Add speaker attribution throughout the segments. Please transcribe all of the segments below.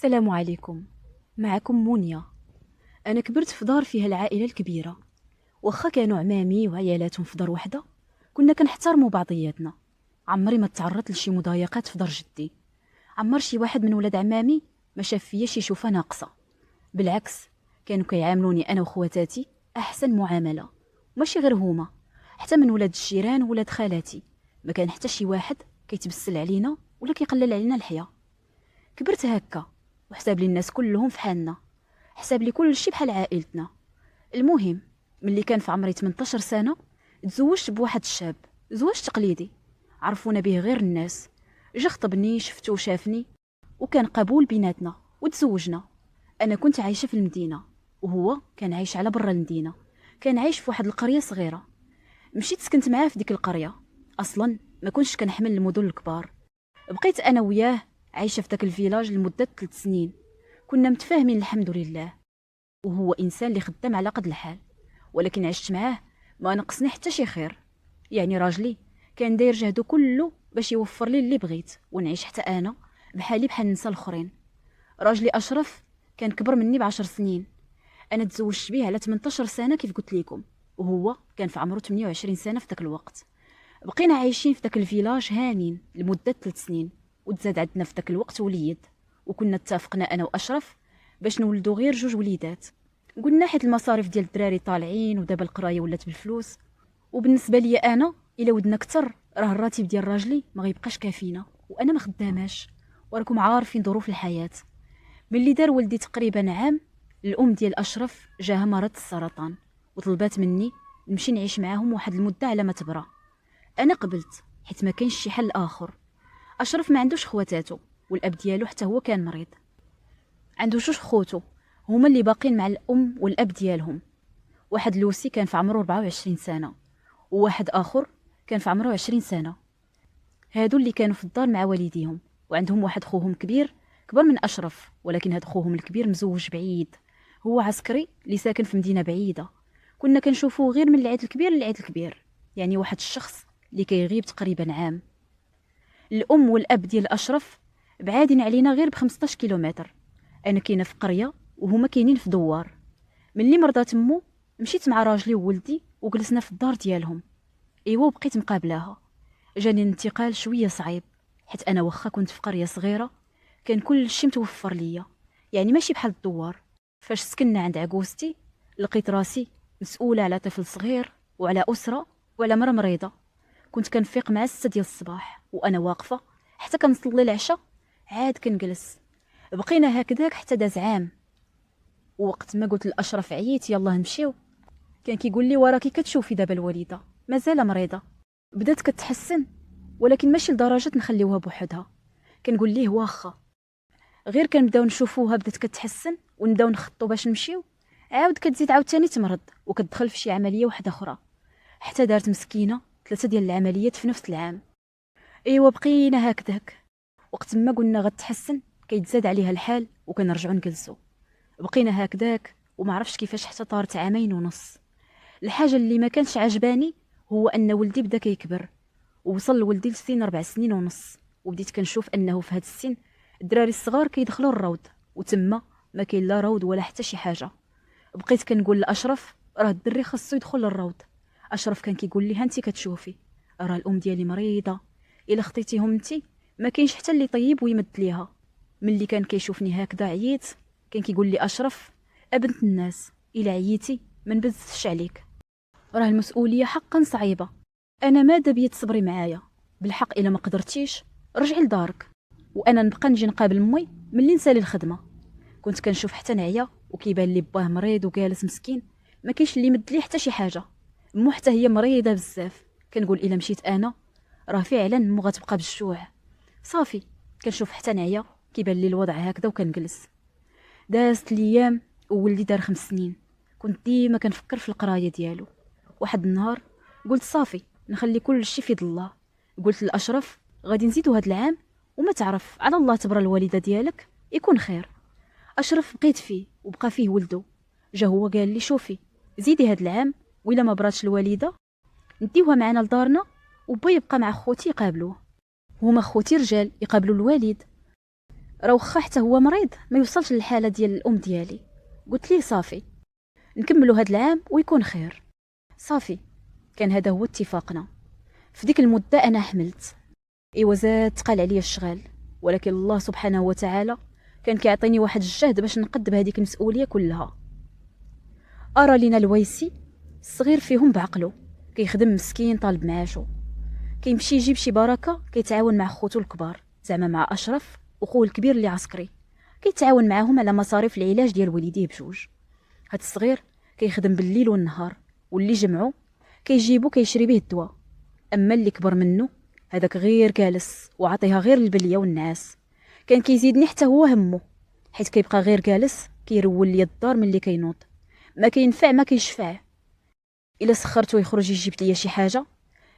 Speaker 1: السلام عليكم. معكم مونيا. أنا كبرت في دار فيها العائلة الكبيرة، واخا كانوا عمامي وعيالاتهم في دار وحدة كنا كنحترموا بعضياتنا. عمري ما تعرضت لشي مضايقات في دار جدي. عمر شي واحد من ولاد عمامي ما شاف فيا شي شوفة ناقصة، بالعكس كانوا كيعاملوني أنا وخواتاتي أحسن معاملة. ماشي غير هما، حتى من ولاد الجيران وولاد خالاتي ما كان حتى شي واحد كيتبسل علينا ولا كيقلل علينا الحياة. كبرت هكا وحساب لي الناس كلهم في حالنا، حساب لي كل شي بحال عائلتنا. المهم ملي كان في عمري 18 سنة تزوجت بواحد الشاب، زواج تقليدي عرفونا به غير الناس. جا خطبني، شفتو وشافني وكان قبول بيناتنا وتزوجنا. انا كنت عايشة في المدينة وهو كان عايش على برا المدينة، كان عايش في واحد القرية صغيرة. مشيت سكنت معاه في ديك القرية، اصلا ما كنتش كنحمل المدن الكبار. بقيت انا وياه عايشة في داك الفيلاج لمدة 3 سنين. كنا متفاهمين الحمد لله، وهو انسان اللي خدام على قد الحال، ولكن عشت معاه ما نقصني حتى شي خير. يعني راجلي كان داير جهده كله باش يوفر لي اللي بغيت ونعيش حتى انا بحالي بحال النساء الاخرين. راجلي اشرف كان كبر مني ب10 سنين. انا تزوجت بيه على 18 سنه كيف قلت لكم، وهو كان في عمره 28 سنه في ذاك الوقت. بقينا عايشين في ذاك الفيلاج هانين لمده 3 سنين، وتزاد عندنا في ذاك الوقت وليد. وكنا اتفقنا انا واشرف باش نولدو غير 2 وليدات. قلنا حيت المصاريف ديال الدراري طالعين ودابا القرايه ولات بالفلوس، وبالنسبه لي انا الا ودنا كتر راه الراتب ديال راجلي ما غيبقاش كافينا وانا ما خداماش. وراكم عارفين ظروف الحياه. ملي دار ولدي تقريبا عام، الام ديال اشرف جاها مرض السرطان وطلبات مني نمشي نعيش معاهم واحد المده على ما تبرى. انا قبلت حيت ما كاينش شي حل اخر. اشرف ما عندوش خواتاتو، والاب ديالو حتى هو كان مريض. عنده 2 خوتو هما اللي باقين مع الام والاب ديالهم. واحد لوسي كان في عمره 24 سنه، وواحد اخر كان في عمره 20 سنه. هادو اللي كانوا في الدار مع والديهم، وعندهم واحد خوهم كبير كبر من اشرف، ولكن هاد خوهم الكبير مزوج بعيد، هو عسكري اللي ساكن في مدينه بعيده. كنا كنشوفوه غير من العيد الكبير للعيد الكبير، يعني واحد الشخص اللي كيغيب تقريبا عام. الام والاب ديال اشرف بعادين علينا غير ب15 كيلومتر. انا كاينه في قريه وهما كاينين في دوار. ملي مرضات مو مشيت مع راجلي وولدي وجلسنا في الدار ديالهم. ايوا بقيت مقابلاها. جاني الانتقال شويه صعيب، حيت انا واخا كنت في قريه صغيره كان كل شيء متوفر ليا، يعني ماشي بحال الدوار. فاش سكننا عند عقوستي لقيت راسي مسؤوله على طفل صغير وعلى اسره وعلى مرة مريضه. كنت كنفيق مع 6 ديال الصباح وانا واقفه حتى كنصلي العشاء عاد كنجلس. بقينا هكذاك حتى داز عام. ووقت ما قلت لاشرف عييت يلا نمشيو، كان كيقول لي وراكي كتشوفي دابا الوالده مازال مريضه، بدات كتحسن ولكن ماشي لدرجه نخليوها بوحدها. كنقول ليه واخا، غير كنبداو نشوفوها بدات كتحسن ونبداو نخطو باش نمشيو، عاود كتزيد عاوتاني تمرض وكتدخل في شي عمليه واحده اخرى، حتى دارت مسكينه 3 ديال العمليات في نفس العام. ايوا بقينا هكذاك. وقت ما قلنا غتحسن كيتزاد عليها الحال وكنرجعوا نجلسوا. بقينا هكذاك وما عرفش كيفاش حتى طارت 2 عام ونص. الحاجه اللي ما كانش عجباني هو ان ولدي بدا كيكبر، ووصل ولدي لسن 4 سنين ونص، وبديت كنشوف انه في هذا السن الدراري الصغار كيدخلوا الروض وتما ما كاين لا روض ولا حتى شي حاجه. بقيت كنقول لاشرف راه الدري خاصو يدخل للروض. اشرف كان كيقول لي ها انت كتشوفي راه الام ديالي مريضه، الا خطيتيهم انت ما كاينش حتى اللي طيب ويمد ليها. ملي كان كيشوفني هكذا عييت كان كيقول لي اشرف ابنت الناس الا عييتي ما نبزش عليك، راه المسؤوليه حقا صعيبه. انا ماذا بيا تصبري معايا، بالحق الا ما قدرتيش رجعي لدارك، وانا نبقى نجي نقابل مي ملي نسالي الخدمه. كنت كنشوف حتى نعيا وكيبان لي باه مريض وجالس مسكين، ما كاينش اللي يمد ليه حتى شي حاجه. مو حتى هي مريضه بزاف، كنقول الا مشيت انا راه فعلا مو غتبقى بالجوع. صافي كنشوف حتى نعيا كيبان لي الوضع هكذا وكنجلس. دازت الايام وولدي دار 5 سنين. كنت ديما كنفكر في القرايه ديالو. واحد النهار قلت صافي نخلي كل شيء في يد الله. قلت لاشرف غادي نزيدو هاد العام وما تعرف على الله تبرى الوالده ديالك يكون خير. اشرف بقيت فيه وبقى فيه ولده. جا هو قال لي شوفي زيدي هاد العام، وإلا ما براتش الوالده نديوها معنا لدارنا وبا يبقى مع خوتي يقابلوه. هما خوتي رجال يقابلوا الوالد. راه واخا حتى هو مريض ما يوصلش للحاله ديال الام ديالي. قلت ليه صافي نكملوا هاد العام ويكون خير. صافي كان هذا هو اتفاقنا. في ديك المده انا حملت. ايوا زاد تقال عليا الشغال، ولكن الله سبحانه وتعالى كان كيعطيني واحد الجهد باش نقد بهذيك المسؤوليه كلها. ارى لينا الويسي الصغير فيهم بعقله، كيخدم مسكين طالب معاشو، كيمشي يجيب شي بركه، كيتعاون مع خوتو الكبار، زعما مع اشرف وخوه الكبير اللي عسكري، كيتعاون معاهم على مصاريف العلاج ديال والديه بجوج. هاد الصغير كيخدم بالليل والنهار، واللي جمعو كيجيبو كيشري به الدواء. اما اللي كبر منه هذاك غير جالس وعطيها غير البليه والنعاس. كان كيزيدني حتى هو همه، حيت كيبقى غير جالس كيرول ليا الدار ملي كينوض، ما كينفع ما كيشفع. الا سخرتو يخرج يجيب ليا شي حاجه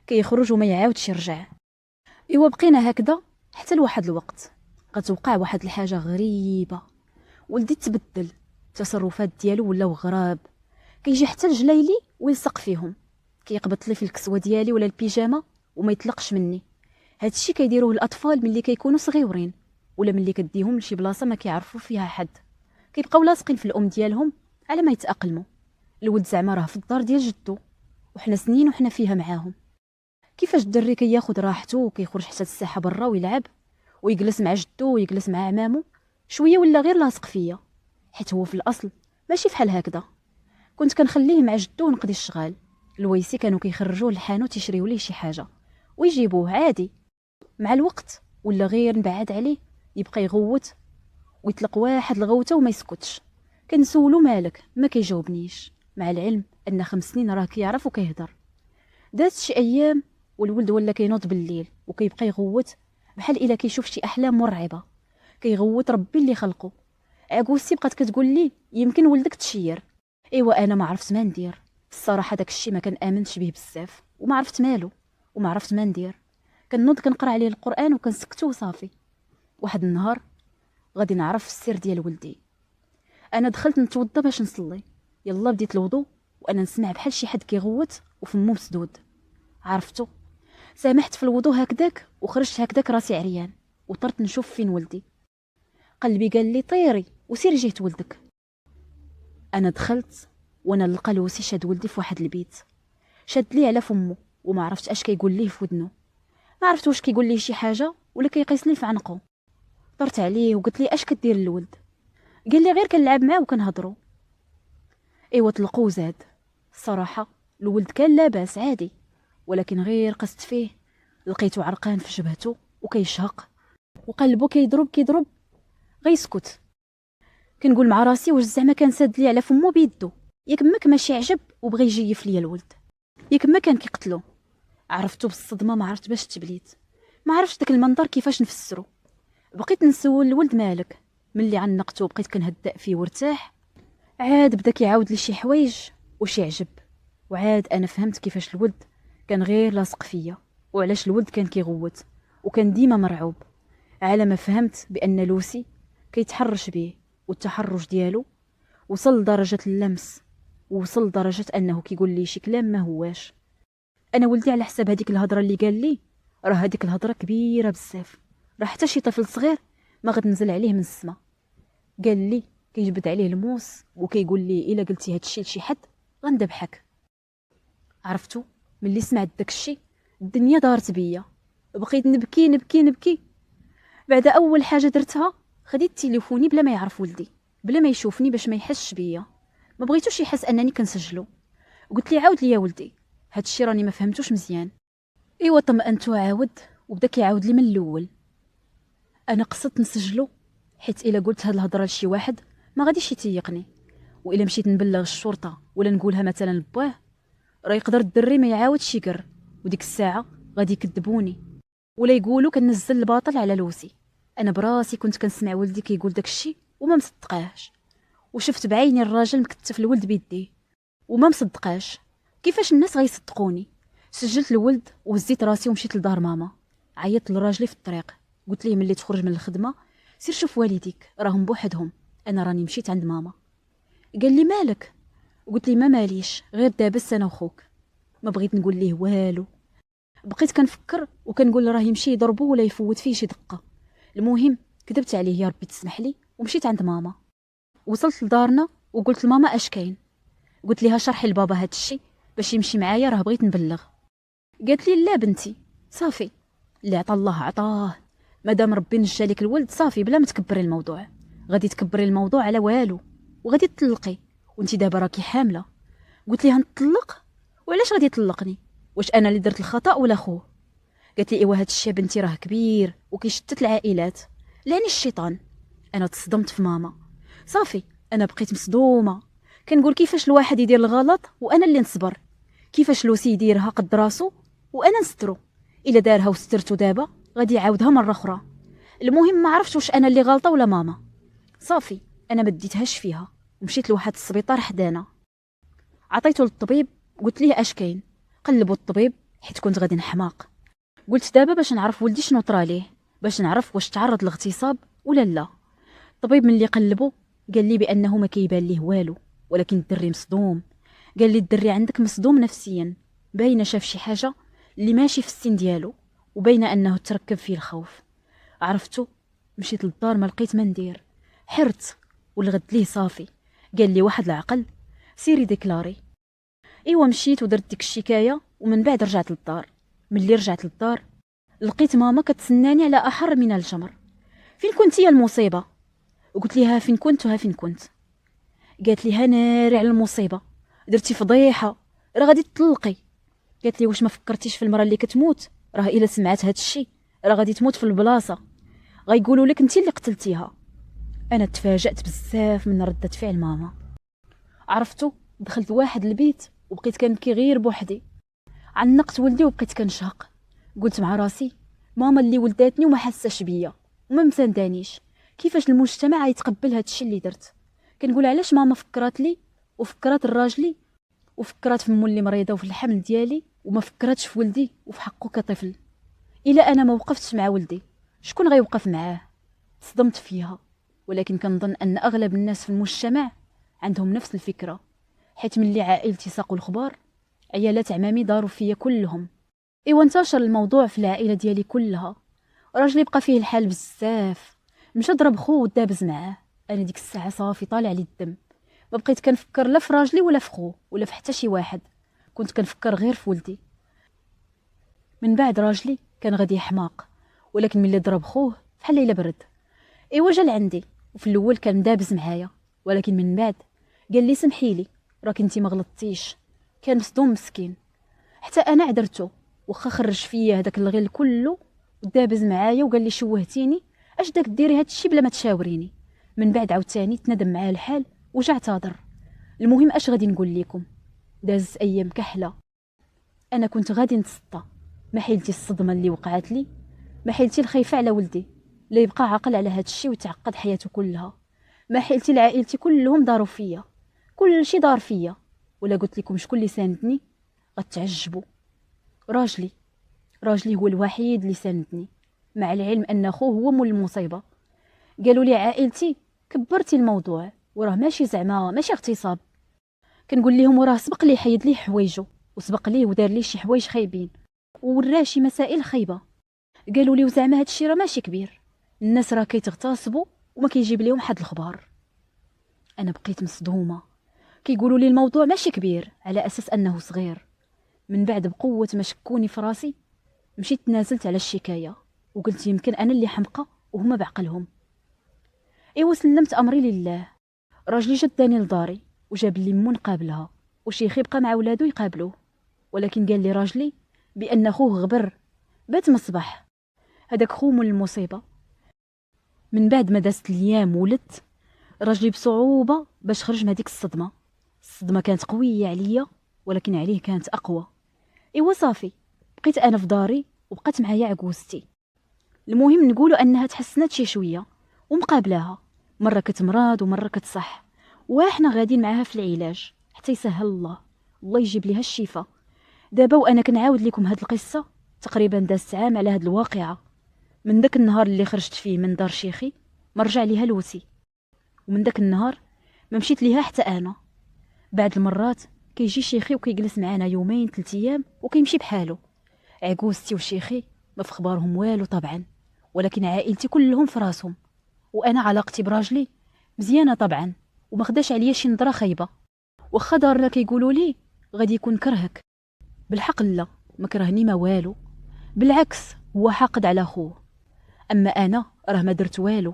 Speaker 1: كيخرج وما يعاودش يرجع. ايوا بقينا هكذا حتى لواحد الوقت غتوقع واحد الحاجه غريبه. ولدي تبدل، التصرفات ديالو ولاو غراب، كيجي حتى لجلايلي ويلصق فيهم، كيقبط لي في الكسوه ديالي ولا البيجامه وما يطلقش مني. هادشي كيديروه الاطفال ملي كيكونوا صغيورين، ولا ملي كديهم لشي بلاصه ما كيعرفوا فيها حد، كيبقاو لاصقين في الام ديالهم على ما يتاقلموا. الولد زعما راه في الدار ديال جدو، وحنا سنين وحنا فيها معاهم. كيفاش الدري كياخد راحته وكيخرج حتى الساحه برا ويلعب ويجلس مع جدو ويجلس مع عمامو، شويه ولا غير لاصق فيا، حيت هو في الاصل ماشي فحال هكذا. كنت كنخليه مع جدو ونقضي الشغال. الويسي كانوا كيخرجوه للحانوت يشريو ليه شي حاجه ويجيبوه عادي. مع الوقت ولا غير نبعد عليه، يبقى يغوت ويطلق واحد الغوته وما يسكتش. كنسولو مالك ما كيجاوبنيش، مع العلم ان 5 سنين راه كيعرف وكيهضر. دازت شي ايام والولد ولا كينوض بالليل وكيبقى يغوت بحال الا كيشوف شي احلام مرعبه. كيغوت ربي اللي خلقه. عكوسي بقات كتقول لي يمكن ولدك تشير. ايوا انا ما عرفت ما ندير الصراحه. داك الشيء ما كان امنتش به بزاف، وما عرفت مالو وما عرفت ما ندير. كنوض كنقرا عليه القران وكنسكتو وصافي. واحد النهار غادي نعرف السر ديال ولدي. انا دخلت نتوضا باش نصلي، يلا بديت الوضوء وانا نسمع بحال شي حد كيغوت وفمو مسدود. عرفتو، سامحت في الوضوء هكذاك وخرجت هكذاك راسي عريان، وطرت نشوف فين ولدي. قلبي قال لي طيري وسير جهه ولدك. انا دخلت وانا نلقى لوسي شاد ولدي في واحد البيت، شاد لي على فمو وما عرفت اش كيقول ليه في ودنو. ما عرفت واش كيقول ليه شي حاجه ولا كيقيس لي في عنقو. طرت عليه وقلت لي اش كدير للولد؟ قال لي غير كنلعب معاه وكنهضروا. ايوا طلقو زاد. الصراحه الولد كان لاباس عادي، ولكن غير قست فيه لقيته عرقان في جبهته وكيشهق وقلبه كيضرب غيسكت. كنقول مع راسي واش زعما كان ساد لي على فمو بيدو، ياك ماك ماشي عجب وبغى يجيف ليا الولد، ياك ما كان كيقتلو. عرفتو بالصدمه، ما عرفت باش تبليت، ما عرفتش داك المنظر كيفاش نفسرو. بقيت نسول الولد مالك. ملي عنقته وبقيت كنهدأ فيه وارتاح، عاد بدا كيعاود لي شي حوايج وشي عجب. وعاد انا فهمت كيفاش الولد كان غير لاصق فيا، وعلاش الولد كان كيغوت وكان ديما مرعوب. على ما فهمت بان لوسي كيتحرش بيه، والتحرش ديالو وصل لدرجه اللمس، ووصل لدرجه انه كيقول لي شي كلام ما هواش. انا ولدي على حساب هذيك الهضره اللي قال لي، راه هذيك الهضره كبيره بزاف، راه حتى شي طفل صغير ما غتنزل عليه من السما. قال لي كيجبد عليه الموس وكيقول لي الا قلتي هادشي لشي حد غندبحك. عرفتو، ملي سمعت داكشي الدنيا دارت بيا، بقيت نبكي نبكي نبكي. بعد اول حاجه درتها خديت تليفوني بلا ما يعرف ولدي، بلا ما يشوفني باش ما يحسش بيا، ما بغيتوش يحس انني كنسجلو. قلت لي عاود لي يا ولدي هادشي راني ما فهمتوش مزيان. ايوا طمأنتو عاود وبدا كيعاود لي من الاول. انا قصدت نسجلو حيت الا قلت هاد الهضره لشي واحد ما غاديش يتيقني، والا مشيت نبلغ الشرطه ولا نقولها مثلا لباه راه يقدر الدري ما يعاودش يقر، وديك الساعه غادي يكذبوني ولا يقولوا كنزل الباطل على لوسي. انا براسي كنت كنسمع ولدي كيقول داكشي وما مصدقاهش، وشفت بعيني الراجل مكتف الولد بيديه وما مصدقاش. كيفاش الناس غيصدقوني؟ سجلت الولد وهزيت راسي ومشيت لدار ماما. عيطت لراجلي في الطريق، قلت ليه ملي تخرج من الخدمه سير شوف والديك راهم بوحدهم، انا راني مشيت عند ماما. قال لي مالك؟ قلت لي ما ماليش، غير دابس انا وخوك. ما بغيت نقول ليه والو، بقيت كنفكر وكنقول راه يمشي يضربو ولا يفوت فيه شي دقه. المهم كذبت عليه يا ربي تسمح لي ومشيت عند ماما. وصلت لدارنا وقلت لماما اش كاين، قلت ليها شرحي لبابا هاد الشي باش يمشي معايا، راه بغيت نبلغ. قالت لي لا بنتي صافي، اللي عطا الله عطاه، مادام ربي نجى لك الولد صافي بلا ما تكبري الموضوع. غادي تكبري الموضوع على والو وغادي تطلقي وانت دابا راكي حامله. قلت ليها نطلق؟ وعلاش غادي يطلقني؟ واش انا اللي درت الخطا ولا خوه؟ قالت لي ايوا هاد الشيء بنتي راه كبير وكيشتت العائلات، لعني الشيطان. انا تصدمت في ماما، صافي انا بقيت مصدومه. كنقول كيفاش الواحد يدير الغلط وانا اللي نصبر، كيفاش لوسي يديرها قد راسو وانا نسترو، الا دارها وسترتو دابا غادي يعاودها مره اخرى. المهم ما عرفتش واش انا اللي غلطه ولا ماما. صافي انا ما ديتهاش فيها ومشيت لواحد السبيطار حدانا، عطيته للطبيب قلت ليه اش كاين. قلبوا الطبيب حيت كنت غادي نحماق. قلت دابا باش نعرف ولدي شنو طرا ليه، باش نعرف واش تعرض لاغتصاب ولا لا. الطبيب من اللي قلبو قال لي بانه ما كيبان ليه والو، ولكن الدري مصدوم. قال لي الدري عندك مصدوم نفسيا، باينه شاف شي حاجه اللي ماشي في السن ديالو، وباينه انه تركب فيه الخوف. عرفتو، مشيت للدار ما لقيت ما ندير، حرت والغد ليه صافي. قال لي واحد العقل سيري ديكلاري. ايوا مشيت ودرت ديك الشكايه، ومن بعد رجعت للدار. ملي رجعت للدار لقيت ماما كتسناني على احر من الجمر. فين كنتي يا المصيبه؟ وقلت لها فين كنت وها فين كنت. قالت لي هناري على المصيبه، درتي فضيحه، راه غادي تطلقي. قالت لي واش ما فكرتيش في المراه اللي كتموت؟ راه الا سمعت هاد الشيء راه غادي تموت في البلاصه، غيقولوا لك انت اللي قتلتيها. انا تفاجأت بزاف من ردة فعل ماما. عرفتو، دخلت واحد البيت وبقيت كنبكي غير بوحدي. عنقت ولدي وبقيت كنشهق. قلت مع راسي ماما اللي ولداتني وما حساش بيا وما مساندانيش، كيفاش المجتمع يتقبل هاد الشيء اللي درت؟ كنقول علاش ماما فكرات لي وفكرات الراجلي وفكرات في مو اللي مريضه وفي الحمل ديالي، وما فكراتش في ولدي وفي حقه كطفل. الا انا ما وقفتش مع ولدي شكون غيوقف معاه؟ صدمت فيها، ولكن كنظن ان اغلب الناس في المجتمع عندهم نفس الفكره، حيت ملي عائلتي ساقوا الخبار عيالات عمامي داروا فيا كلهم. ايوا انتشر الموضوع في العائله ديالي كلها. راجلي بقى فيه الحال بزاف، مشى ضرب خو ودابز معاه. انا ديك الساعه صافي طالع لي الدم، ما بقيت كنفكر لا في راجلي ولا في خو ولا في حتى شي واحد، كنت كنفكر غير في ولدي. من بعد راجلي كان غادي حماق، ولكن ملي ضرب خوه بحال ليله برد. ايوا جا لعندي، وفي الاول كان دابز معايا، ولكن من بعد قال لي سمحي لي راك انتي ما غلطتيش. كان مصدوم مسكين. حتى انا عذرته، واخا خرج فيا هذاك الغل كله ودابز معايا وقال لي شوهتيني، اش داك ديري هاد الشي بلا ما تشاوريني. من بعد عاوتاني تندم معاه الحال وجا اعتذر. المهم اش غادي نقول لكم، داز ايام كحله. انا كنت غادي نتصدى، ما حيلتي الصدمه اللي وقعت لي، ما حيلتي الخيفه على ولدي لا يبقى عاقل على هاد الشي وتعقد حياته كلها، ما حيلتي لعائلتي كلهم داروا فيا، كل شي دار فيا. ولا قلت لكم شكون اللي ساندني؟ غتعجبوا، راجلي. راجلي هو الوحيد اللي ساندني، مع العلم ان اخوه هو مول المصيبه. قالوا لي عائلتي كبرتي الموضوع وراه ماشي زعما ماشي اغتصاب. كنقول لهم وراه سبق لي حيد لي حوايجو وسبق ليه ودار لي شي حوايج خايبين ووراه شي مسائل خايبه. قالوا لي وزعما هاد الشيء راه ماشي كبير، الناس راه كيتغتصبوا وما كيجيب ليهم حد الخبار. انا بقيت مصدومه، كيقولوا لي الموضوع ماشي كبير على اساس انه صغير. من بعد بقوه ما شكوني في راسي مشيت تنازلت على الشكايه وقلت يمكن انا اللي حمقى وهما بعقلهم. ايوا سلمت امري لله. راجلي جداني لداري وجاب لي مو نقابلها، وشيخي بقى مع ولادو يقابلوه، ولكن قال لي راجلي بان خوه غبر بات مصبح. هذاك خو من المصيبه. من بعد ما دازت الايام ولدت، راجلي بصعوبه باش خرج من هذيك الصدمه. الصدمه كانت قويه عليا ولكن عليه كانت اقوى. ايوا صافي بقيت انا في داري وبقات معايا عكوزتي. المهم نقولوا انها تحسنت شي شويه ومقابلاها، مره كتمرض ومره كتصح، واحنا غاديين معاها في العلاج حتى يسهل الله، الله يجيب ليها الشفاء. دابا وانا كنعاود لكم هاد القصه تقريبا دازت عام على هاد الواقعه. من داك النهار اللي خرجت فيه من دار شيخي ما رجع ليها لوسي، ومن داك النهار ما مشيت ليها حتى انا. بعد المرات كيجي شيخي وكيجلس معنا يومين 3 ايام وكيمشي بحاله. عكوزتي وشيخي ما في خبارهم والو طبعا، ولكن عائلتي كلهم في راسهم. وانا علاقتي براجلي مزيانه طبعا، وما خداش عليا شي نظره خايبه. واخا دارنا كيقولوا لي غادي يكون كرهك، بالحق لا، ما كرهني ما والو، بالعكس هو حاقد على خوه. اما انا راه ما درت والو.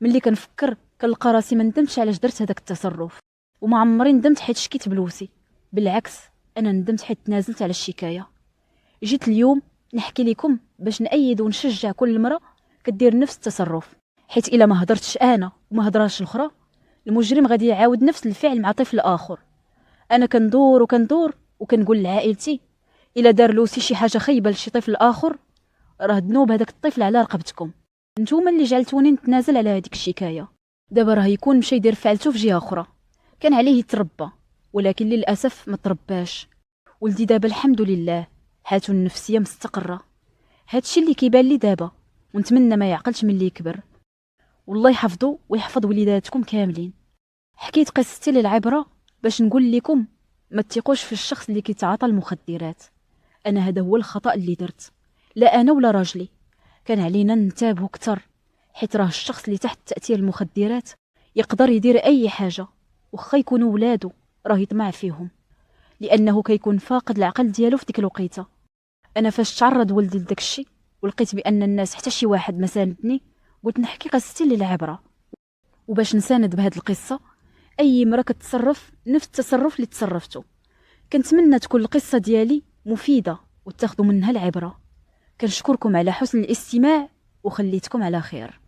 Speaker 1: ملي كنفكر كنلقى راسي ما ندمتش علاش درت هذاك التصرف، وما عمري ندمت حيت شكيت بلوسي. بالعكس انا ندمت حيت تنازلت على الشكايه. جيت اليوم نحكي لكم باش نأيد ونشجع كل مرة كدير نفس التصرف، حيت الا ما هضرتش انا وما هضراش الاخرى، المجرم غادي يعاود نفس الفعل مع طفل اخر. انا كندور وكندور وكنقول لعائلتي الا دار لوسي شي حاجه خايبه لشي طفل اخر، راه ذنوب هذاك الطفل على رقبتكم. نتوما اللي جعلتوني نتنازل على هذيك الشكايه. دابا راه يكون مشى يدير فعلته في جهه اخرى، كان عليه يتربى، ولكن للاسف ما ترباش. ولدي دابا الحمد لله حالته النفسيه مستقره. هادشي اللي كيبان لي دابا، ونتمنى ما يعقلش ملي يكبر. والله يحفظو ويحفظ وليداتكم كاملين. حكيت قصتي للعبره باش نقول لكم ما تثقوش في الشخص اللي كيتعاطى المخدرات. انا هذا هو الخطا اللي درت، لا انا ولا راجلي. كان علينا ننتبهوا اكثر، حيت راه الشخص اللي تحت تاثير المخدرات يقدر يدير اي حاجه، وخا يكونوا ولادو راه يطمع فيهم، لانه كيكون فاقد العقل ديالو في ديك الوقيته. انا فاش تعرض ولدي لداك الشيء ولقيت بان الناس حتى شي واحد ما ساندني، قلت نحكي قصتي للعبره. وباش نساند بهاد القصه، اي مرة كتصرف نفس التصرف اللي تصرفته. كنتمنى تكون القصه ديالي مفيده وتاخذوا منها العبره. كنشكركم على حسن الاستماع وخليتكم على خير.